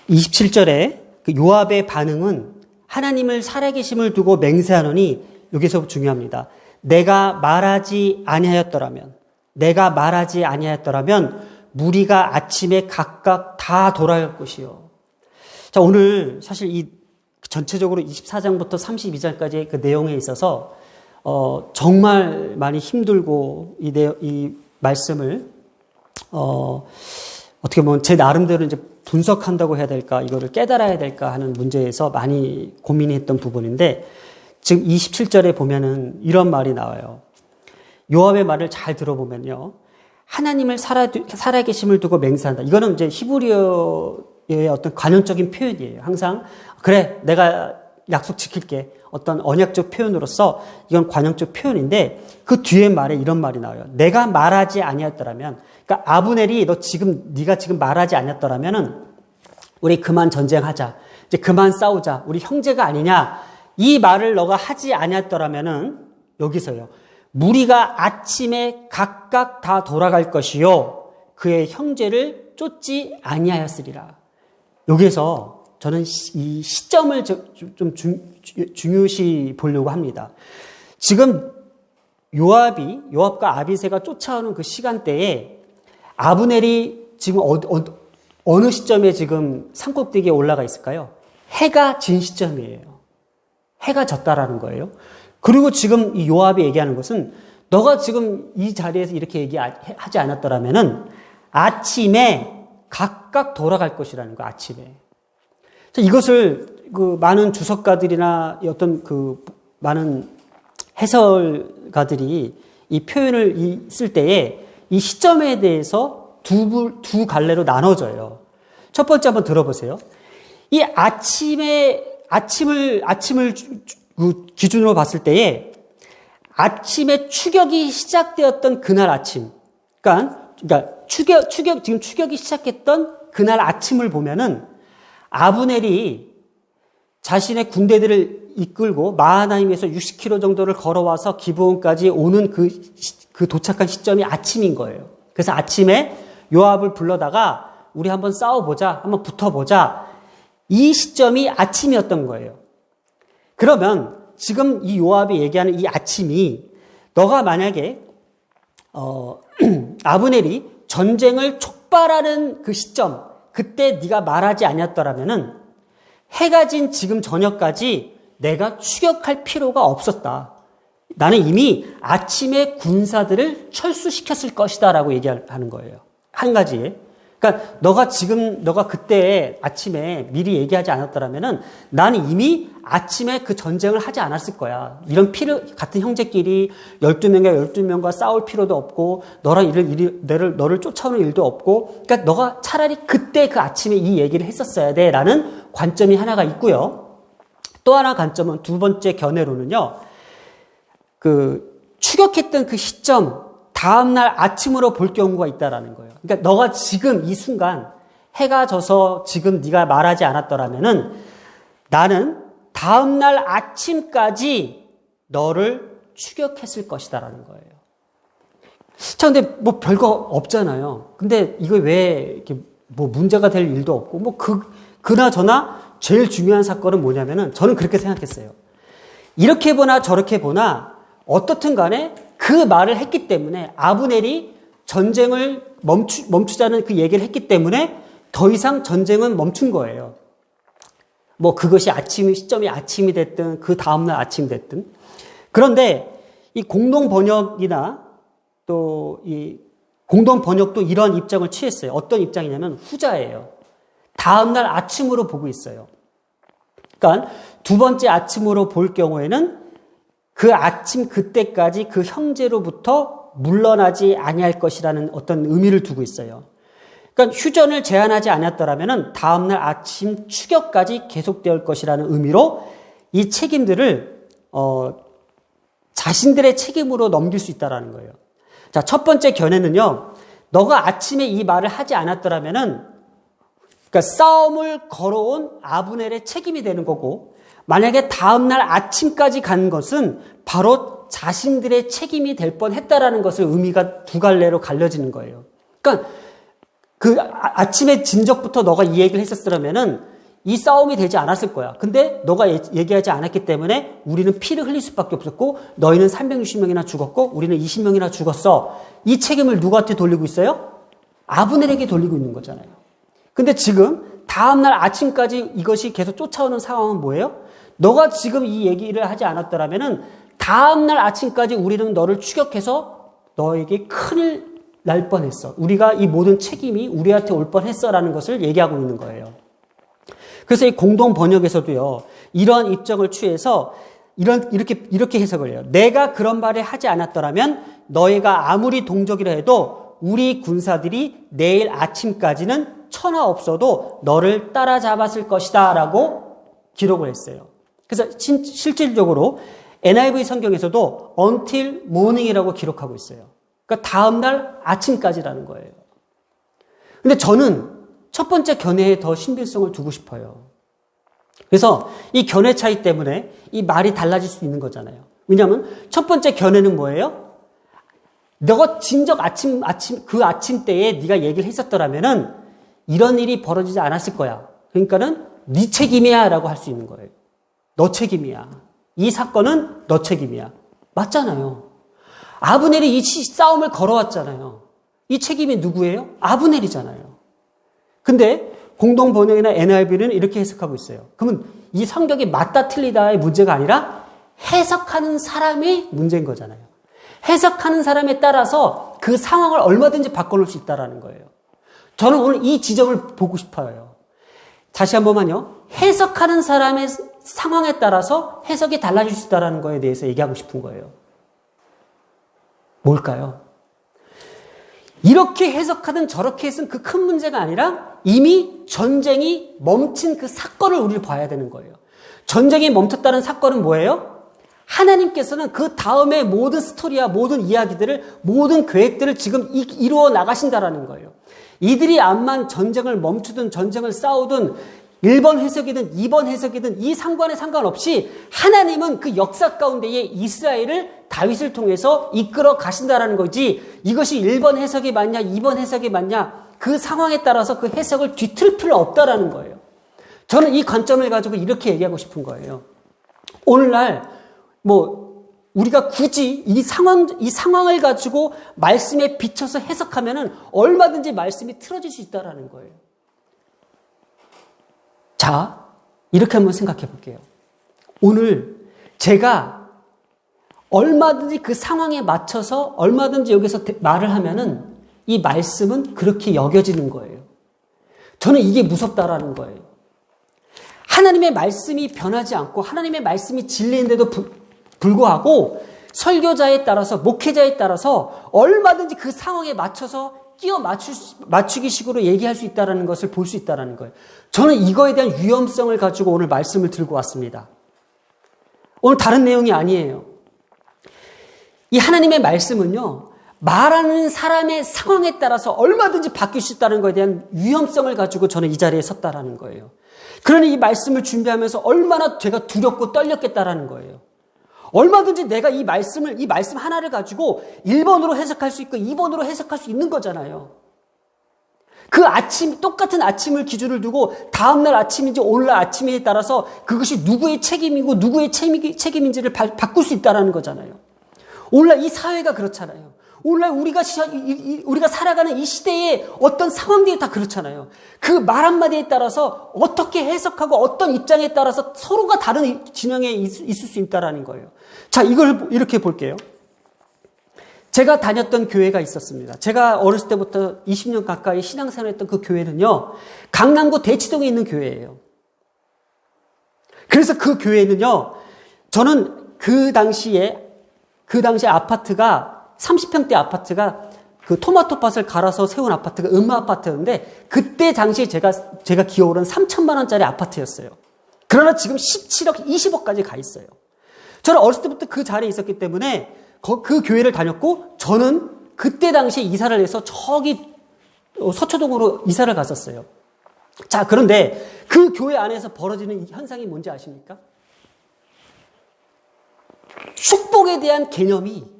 27절에 그 요압의 반응은 하나님을 살아계심을 두고 맹세하노니 여기서 중요합니다. 내가 말하지 아니하였더라면 무리가 아침에 각각 다 돌아갈 것이요. 자, 오늘 사실 이 전체적으로 24장부터 32장까지의 그 내용에 있어서 정말 많이 힘들고 이 말씀을 어떻게 보면 제 나름대로 이제 분석한다고 해야 될까, 이거를 깨달아야 될까 하는 문제에서 많이 고민했던 부분인데, 지금 27절에 보면은 이런 말이 나와요. 요압의 말을 잘 들어보면요, 하나님을 살아계심을 두고 맹세한다. 이거는 이제 히브리어의 어떤 관용적인 표현이에요. 항상 그래, 내가 약속 지킬게. 어떤 언약적 표현으로서 이건 관용적 표현인데, 그 뒤에 말에 이런 말이 나와요. 내가 말하지 아니었더라면, 그러니까 아브넬이 네가 지금 말하지 않았더라면은 우리 그만 전쟁하자. 이제 그만 싸우자. 우리 형제가 아니냐. 이 말을 너가 하지 아니었더라면은 여기서요. 무리가 아침에 각각 다 돌아갈 것이요. 그의 형제를 쫓지 아니하였으리라. 여기에서 저는 이 시점을 좀 중요시 보려고 합니다. 지금 요압과 아비새가 쫓아오는 그 시간대에 아브넬이 지금 어느 시점에 지금 산꼭대기에 올라가 있을까요? 해가 진 시점이에요. 해가 졌다라는 거예요. 그리고 지금 이 요압이 얘기하는 것은 너가 지금 이 자리에서 이렇게 얘기하지 않았더라면은 아침에 각각 돌아갈 것이라는 거예요. 아침에. 자, 이것을 그 많은 주석가들이나 어떤 그 많은 해설가들이 이 표현을 쓸 때에 이 시점에 대해서 두 갈래로 나눠져요. 첫 번째 한번 들어보세요. 이 아침을 기준으로 봤을 때에 아침에 추격이 시작되었던 그날 아침, 그러니까 지금 추격이 시작했던 그날 아침을 보면은 아브넬이 자신의 군대들을 이끌고 마하나임에서 60km 정도를 걸어와서 기브온까지 오는 그 도착한 시점이 아침인 거예요. 그래서 아침에 요압을 불러다가 우리 한번 싸워보자, 한번 붙어보자. 이 시점이 아침이었던 거예요. 그러면 지금 이 요압이 얘기하는 이 아침이 너가 만약에 아브넬이 전쟁을 촉발하는 그 시점, 그때 네가 말하지 않았더라면은 해가 진 지금 저녁까지 내가 추격할 필요가 없었다. 나는 이미 아침에 군사들을 철수시켰을 것이다라고 얘기하는 거예요. 한 가지에. 그러니까 너가 그때 아침에 미리 얘기하지 않았더라면은 나는 이미 아침에 그 전쟁을 하지 않았을 거야. 이런 같은 형제끼리 12명과 싸울 필요도 없고 너를 쫓아오는 일도 없고, 그러니까 너가 차라리 그때 그 아침에 이 얘기를 했었어야 돼라는 관점이 하나가 있고요. 또 하나 관점은 두 번째 견해로는요. 그 추격했던 그 시점 다음날 아침으로 볼 경우가 있다라는 거예요. 그러니까 너가 지금 이 순간 해가 져서 지금 네가 말하지 않았더라면은 나는 다음날 아침까지 너를 추격했을 것이다라는 거예요. 자, 근데 뭐 별거 없잖아요. 근데 이거 왜 이렇게 뭐 문제가 될 일도 없고 뭐 그나저나 제일 중요한 사건은 뭐냐면은 저는 그렇게 생각했어요. 이렇게 보나 저렇게 보나 어떻든 간에 그 말을 했기 때문에 아브넬이 전쟁을 멈추자는 그 얘기를 했기 때문에 더 이상 전쟁은 멈춘 거예요. 뭐 그것이 시점이 아침이 됐든 그 다음날 아침이 됐든. 그런데 이 공동 번역이나 또 이 공동 번역도 이러한 입장을 취했어요. 어떤 입장이냐면 후자예요. 다음날 아침으로 보고 있어요. 그러니까 두 번째 아침으로 볼 경우에는 그 아침 그때까지 그 형제로부터 물러나지 아니할 것이라는 어떤 의미를 두고 있어요. 그러니까 휴전을 제한하지 않았더라면 다음날 아침 추격까지 계속될 것이라는 의미로 이 책임들을 자신들의 책임으로 넘길 수 있다는 거예요. 자, 첫 번째 견해는요. 너가 아침에 이 말을 하지 않았더라면 그러니까 싸움을 걸어온 아브넬의 책임이 되는 거고, 만약에 다음날 아침까지 간 것은 바로 자신들의 책임이 될 뻔했다라는 것을 의미가 두 갈래로 갈려지는 거예요. 그러니까 아침에 진적부터 너가 이 얘기를 했었으면은 이 싸움이 되지 않았을 거야. 근데 너가 얘기하지 않았기 때문에 우리는 피를 흘릴 수밖에 없었고 너희는 360명이나 죽었고 우리는 20명이나 죽었어. 이 책임을 누구한테 돌리고 있어요? 아브넬에게 돌리고 있는 거잖아요. 근데 지금 다음날 아침까지 이것이 계속 쫓아오는 상황은 뭐예요? 너가 지금 이 얘기를 하지 않았더라면은 다음날 아침까지 우리는 너를 추격해서 너에게 큰일 날 뻔했어. 우리가 이 모든 책임이 우리한테 올 뻔했어라는 것을 얘기하고 있는 거예요. 그래서 이 공동 번역에서도요, 이러한 입장을 취해서 이렇게 해석을 해요. 내가 그런 말을 하지 않았더라면 너희가 아무리 동족이라 해도 우리 군사들이 내일 아침까지는 천하 없어도 너를 따라잡았을 것이다 라고 기록을 했어요. 그래서 실질적으로 NIV 성경에서도 until morning이라고 기록하고 있어요. 그러니까 다음날 아침까지라는 거예요. 근데 저는 첫 번째 견해에 더 신빙성을 두고 싶어요. 그래서 이 견해 차이 때문에 이 말이 달라질 수 있는 거잖아요. 왜냐하면 첫 번째 견해는 뭐예요? 너가 진적 그 아침 때에 네가 얘기를 했었더라면은 이런 일이 벌어지지 않았을 거야. 그러니까는 네 책임이야 라고 할 수 있는 거예요. 너 책임이야. 이 사건은 너 책임이야. 맞잖아요. 아브넬이 이 싸움을 걸어왔잖아요. 이 책임이 누구예요? 아브넬이잖아요. 근데 공동 번역이나 NIV는 이렇게 해석하고 있어요. 그러면 이 성격이 맞다 틀리다의 문제가 아니라 해석하는 사람의 문제인 거잖아요. 해석하는 사람에 따라서 그 상황을 얼마든지 바꿔놓을 수 있다는 거예요. 저는 오늘 이 지점을 보고 싶어요. 다시 한 번만요. 해석하는 사람의 상황에 따라서 해석이 달라질 수 있다는 거에 대해서 얘기하고 싶은 거예요. 뭘까요? 이렇게 해석하든 저렇게 해석은 그 큰 문제가 아니라 이미 전쟁이 멈춘 그 사건을 우리를 봐야 되는 거예요. 전쟁이 멈췄다는 사건은 뭐예요? 하나님께서는 그 다음에 모든 스토리와 모든 이야기들을, 모든 계획들을 지금 이루어 나가신다라는 거예요. 이들이 암만 전쟁을 멈추든 전쟁을 싸우든 1번 해석이든 2번 해석이든 이 상관에 상관없이 하나님은 그 역사 가운데에 이스라엘을 다윗을 통해서 이끌어 가신다라는 거지, 이것이 1번 해석이 맞냐 2번 해석이 맞냐 그 상황에 따라서 그 해석을 뒤틀 필요 없다라는 거예요. 저는 이 관점을 가지고 이렇게 얘기하고 싶은 거예요. 오늘날 우리가 굳이 이 상황을 가지고 말씀에 비춰서 해석하면은 얼마든지 말씀이 틀어질 수 있다라는 거예요. 자, 이렇게 한번 생각해 볼게요. 오늘 제가 얼마든지 그 상황에 맞춰서 얼마든지 여기서 말을 하면은 이 말씀은 그렇게 여겨지는 거예요. 저는 이게 무섭다라는 거예요. 하나님의 말씀이 변하지 않고 하나님의 말씀이 진리인데도 불구하고 설교자에 따라서 목회자에 따라서 얼마든지 그 상황에 맞춰서 끼워 맞추기 식으로 얘기할 수 있다는 것을 볼 수 있다는 거예요. 저는 이거에 대한 위험성을 가지고 오늘 말씀을 들고 왔습니다. 오늘 다른 내용이 아니에요. 이 하나님의 말씀은요, 말하는 사람의 상황에 따라서 얼마든지 바뀔 수 있다는 것에 대한 위험성을 가지고 저는 이 자리에 섰다라는 거예요. 그러니 이 말씀을 준비하면서 얼마나 제가 두렵고 떨렸겠다라는 거예요. 얼마든지 내가 이 말씀 하나를 가지고 1번으로 해석할 수 있고 2번으로 해석할 수 있는 거잖아요. 똑같은 아침을 기준을 두고 다음날 아침인지 오늘날 아침에 따라서 그것이 누구의 책임이고 누구의 책임인지를 바꿀 수 있다는 거잖아요. 오늘날 이 사회가 그렇잖아요. 오늘날 우리가 살아가는 이 시대의 어떤 상황들이 다 그렇잖아요. 그 말 한마디에 따라서 어떻게 해석하고 어떤 입장에 따라서 서로가 다른 진영에 있을 수 있다는 거예요. 자, 이걸 이렇게 볼게요. 제가 다녔던 교회가 있었습니다. 제가 어렸을 때부터 20년 가까이 신앙생활을 했던 그 교회는요, 강남구 대치동에 있는 교회예요. 그래서 그 교회는요, 저는 그 당시에 아파트가 30평대 아파트가 그 토마토 밭을 갈아서 세운 아파트가 아파트였는데 그때 당시에 제가 기어오른 3천만 원짜리 아파트였어요. 그러나 지금 17억, 20억까지 가 있어요. 저는 어렸을 때부터 그 자리에 있었기 때문에 그 교회를 다녔고 저는 그때 당시에 이사를 해서 저기 서초동으로 이사를 갔었어요. 자, 그런데 그 교회 안에서 벌어지는 현상이 뭔지 아십니까? 축복에 대한 개념이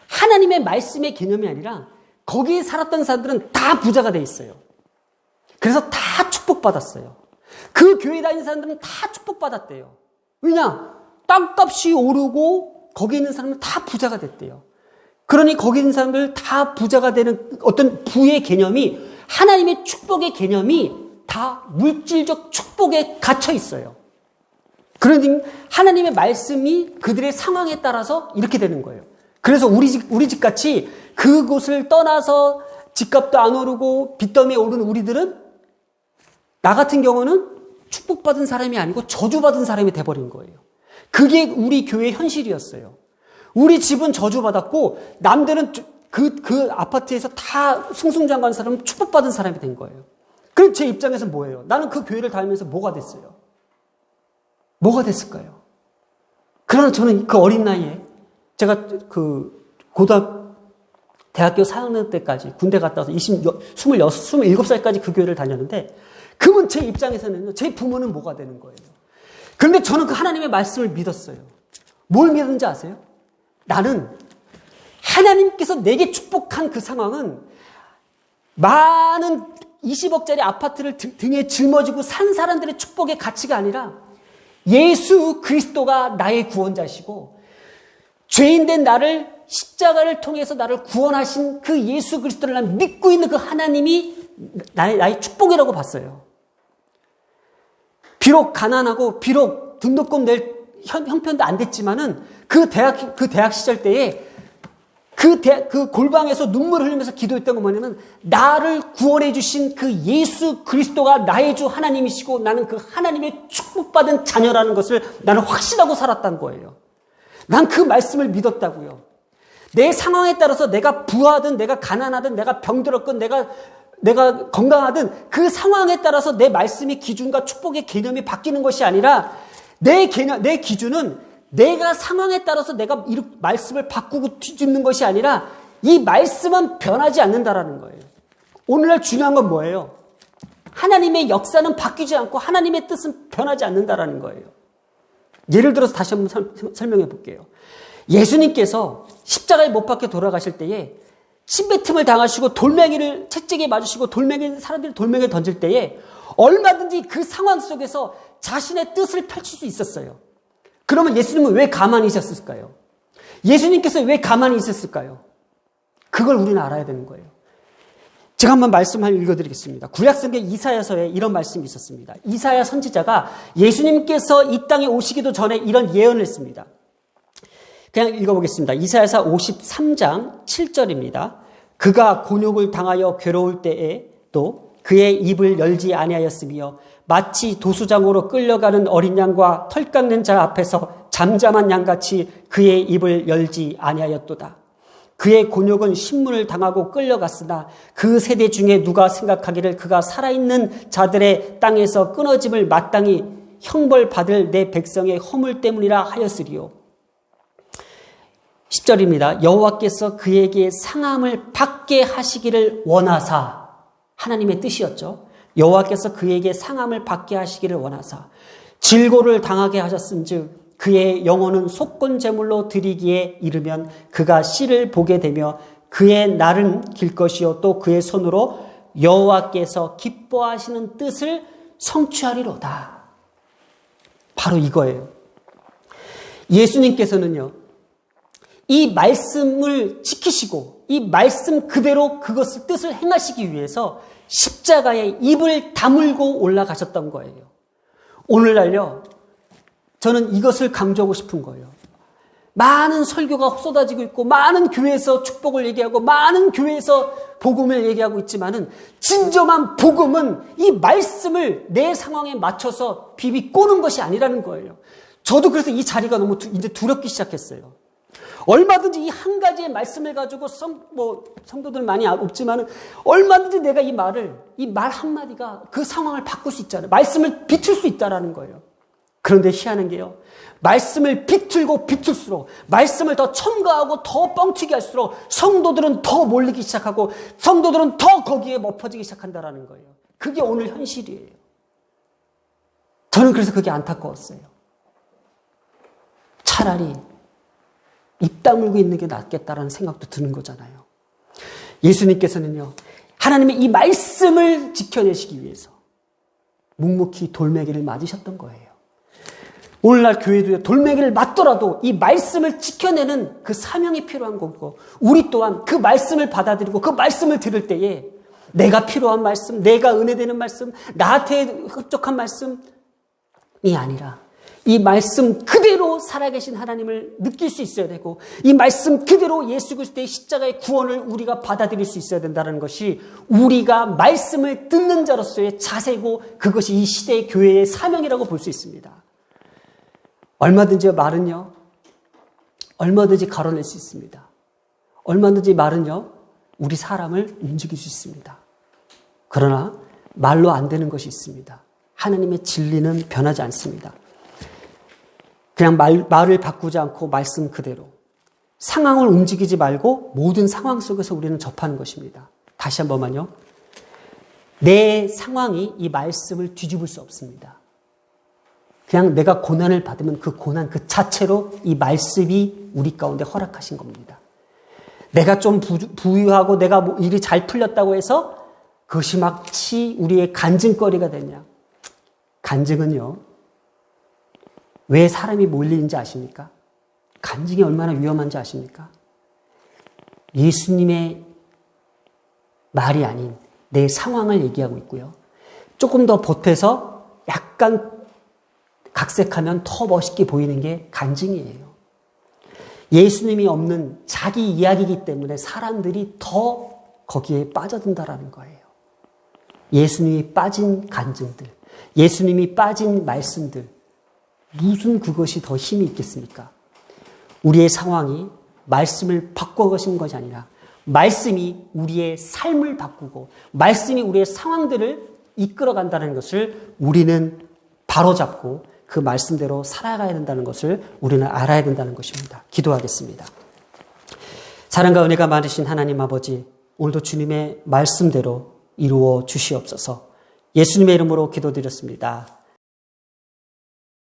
하나님의 말씀의 개념이 아니라 거기에 살았던 사람들은 다 부자가 돼 있어요. 그래서 다 축복받았어요. 그 교회 다니는 사람들은 다 축복받았대요. 왜냐? 땅값이 오르고 거기 있는 사람은 다 부자가 됐대요. 그러니 거기 있는 사람들 다 부자가 되는 어떤 부의 개념이, 하나님의 축복의 개념이 다 물질적 축복에 갇혀 있어요. 그러니 하나님의 말씀이 그들의 상황에 따라서 이렇게 되는 거예요. 그래서 우리 집 같이 그곳을 떠나서 집값도 안 오르고 빚더미에 오르는 우리들은, 나 같은 경우는 축복받은 사람이 아니고 저주받은 사람이 돼버린 거예요. 그게 우리 교회의 현실이었어요. 우리 집은 저주받았고 남들은 그 아파트에서 다 승승장구한 사람은 축복받은 사람이 된 거예요. 그럼 제 입장에서 뭐예요? 나는 그 교회를 다니면서 뭐가 됐어요? 뭐가 됐을까요? 그러나 저는 그 어린 나이에, 제가 대학교 4학년 때까지 군대 갔다 와서 27살까지 그 교회를 다녔는데, 그분 제 입장에서는요, 제 부모는 뭐가 되는 거예요. 그런데 저는 그 하나님의 말씀을 믿었어요. 뭘 믿었는지 아세요? 나는 하나님께서 내게 축복한 그 상황은 많은 20억짜리 아파트를 등에 짊어지고 산 사람들의 축복의 가치가 아니라 예수 그리스도가 나의 구원자시고 죄인된 나를 십자가를 통해서 나를 구원하신 그 예수 그리스도를 난 믿고 있는 그 하나님이 나의 축복이라고 봤어요. 비록 가난하고 비록 등록금 낼 형편도 안 됐지만은 그 대학 시절 때에 그 골방에서 눈물을 흘리면서 기도했던 건 뭐냐면, 나를 구원해 주신 그 예수 그리스도가 나의 주 하나님이시고 나는 그 하나님의 축복받은 자녀라는 것을 나는 확신하고 살았다는 거예요. 난 그 말씀을 믿었다고요. 내 상황에 따라서 내가 부하든 내가 가난하든 내가 병들었건 내가 건강하든 그 상황에 따라서 내 말씀의 기준과 축복의 개념이 바뀌는 것이 아니라, 내 기준은 내가 상황에 따라서 내가 이 말씀을 바꾸고 뒤집는 것이 아니라 이 말씀은 변하지 않는다라는 거예요. 오늘날 중요한 건 뭐예요? 하나님의 역사는 바뀌지 않고 하나님의 뜻은 변하지 않는다라는 거예요. 예를 들어서 다시 한번 설명해 볼게요. 예수님께서 십자가에 못 박혀 돌아가실 때에 침뱉음을 당하시고 돌멩이를 채찍에 맞으시고 사람들이 돌멩이를 던질 때에 얼마든지 그 상황 속에서 자신의 뜻을 펼칠 수 있었어요. 그러면 예수님은 왜 가만히 있었을까요? 예수님께서 왜 가만히 있었을까요? 그걸 우리는 알아야 되는 거예요. 제가 한번 말씀을 읽어드리겠습니다. 구약성경 이사야서에 이런 말씀이 있었습니다. 이사야 선지자가 예수님께서 이 땅에 오시기도 전에 이런 예언을 했습니다. 그냥 읽어보겠습니다. 이사야서 53장 7절입니다. 그가 곤욕을 당하여 괴로울 때에 또 그의 입을 열지 아니하였으며 마치 도수장으로 끌려가는 어린 양과 털 깎는 자 앞에서 잠잠한 양같이 그의 입을 열지 아니하였도다. 그의 곤욕은 신문을 당하고 끌려갔으나 그 세대 중에 누가 생각하기를 그가 살아있는 자들의 땅에서 끊어짐을 마땅히 형벌받을 내 백성의 허물 때문이라 하였으리요. 10절입니다. 여호와께서 그에게 상함을 받게 하시기를 원하사, 하나님의 뜻이었죠. 여호와께서 그에게 상함을 받게 하시기를 원하사 질고를 당하게 하셨은즉 그의 영혼은 속건 제물로 드리기에 이르면 그가 씨를 보게 되며 그의 날은 길 것이요 또 그의 손으로 여호와께서 기뻐하시는 뜻을 성취하리로다. 바로 이거예요. 예수님께서는요, 이 말씀을 지키시고 이 말씀 그대로 그것을 뜻을 행하시기 위해서 십자가에 입을 다물고 올라가셨던 거예요. 오늘날요, 저는 이것을 강조하고 싶은 거예요. 많은 설교가 쏟아지고 있고 많은 교회에서 축복을 얘기하고 많은 교회에서 복음을 얘기하고 있지만은 진정한 복음은 이 말씀을 내 상황에 맞춰서 비비 꼬는 것이 아니라는 거예요. 저도 그래서 이 자리가 너무 이제 두렵기 시작했어요. 얼마든지 이 한 가지의 말씀을 가지고 성도들 많이 없지만은 얼마든지 내가 이 말 한마디가 그 상황을 바꿀 수 있잖아요. 말씀을 비틀 수 있다라는 거예요. 그런데 희한한 게요, 말씀을 비틀고 비틀수록, 말씀을 더 첨가하고 더 뻥튀기 할수록 성도들은 더 몰리기 시작하고 성도들은 더 거기에 엎어지기 시작한다라는 거예요. 그게 오늘 현실이에요. 저는 그래서 그게 안타까웠어요. 차라리 입 다물고 있는 게 낫겠다라는 생각도 드는 거잖아요. 예수님께서는요, 하나님의 이 말씀을 지켜내시기 위해서 묵묵히 돌멩이를 맞으셨던 거예요. 오늘날 교회도요, 돌멩이를 맞더라도 이 말씀을 지켜내는 그 사명이 필요한 거고, 우리 또한 그 말씀을 받아들이고 그 말씀을 들을 때에 내가 필요한 말씀, 내가 은혜되는 말씀, 나한테 흡족한 말씀이 아니라 이 말씀 그대로 살아계신 하나님을 느낄 수 있어야 되고, 이 말씀 그대로 예수 그리스도의 십자가의 구원을 우리가 받아들일 수 있어야 된다는 것이 우리가 말씀을 듣는 자로서의 자세고, 그것이 이 시대의 교회의 사명이라고 볼 수 있습니다. 얼마든지 말은요, 얼마든지 가로낼 수 있습니다. 얼마든지 말은요, 우리 사람을 움직일 수 있습니다. 그러나 말로 안 되는 것이 있습니다. 하나님의 진리는 변하지 않습니다. 그냥 말을 바꾸지 않고 말씀 그대로, 상황을 움직이지 말고 모든 상황 속에서 우리는 접하는 것입니다. 다시 한 번만요. 내 상황이 이 말씀을 뒤집을 수 없습니다. 그냥 내가 고난을 받으면 그 고난 그 자체로 이 말씀이 우리 가운데 허락하신 겁니다. 내가 좀 부유하고 내가 뭐 일이 잘 풀렸다고 해서 그것이 마치 우리의 간증거리가 되냐. 간증은요, 왜 사람이 몰리는지 아십니까? 간증이 얼마나 위험한지 아십니까? 예수님의 말이 아닌 내 상황을 얘기하고 있고요. 조금 더 보태서 약간 각색하면 더 멋있게 보이는 게 간증이에요. 예수님이 없는 자기 이야기이기 때문에 사람들이 더 거기에 빠져든다라는 거예요. 예수님이 빠진 간증들, 예수님이 빠진 말씀들, 무슨 그것이 더 힘이 있겠습니까? 우리의 상황이 말씀을 바꿔가신 것이 아니라 말씀이 우리의 삶을 바꾸고 말씀이 우리의 상황들을 이끌어간다는 것을 우리는 바로잡고 그 말씀대로 살아가야 된다는 것을 우리는 알아야 된다는 것입니다. 기도하겠습니다. 사랑과 은혜가 많으신 하나님 아버지, 오늘도 주님의 말씀대로 이루어 주시옵소서. 예수님의 이름으로 기도드렸습니다.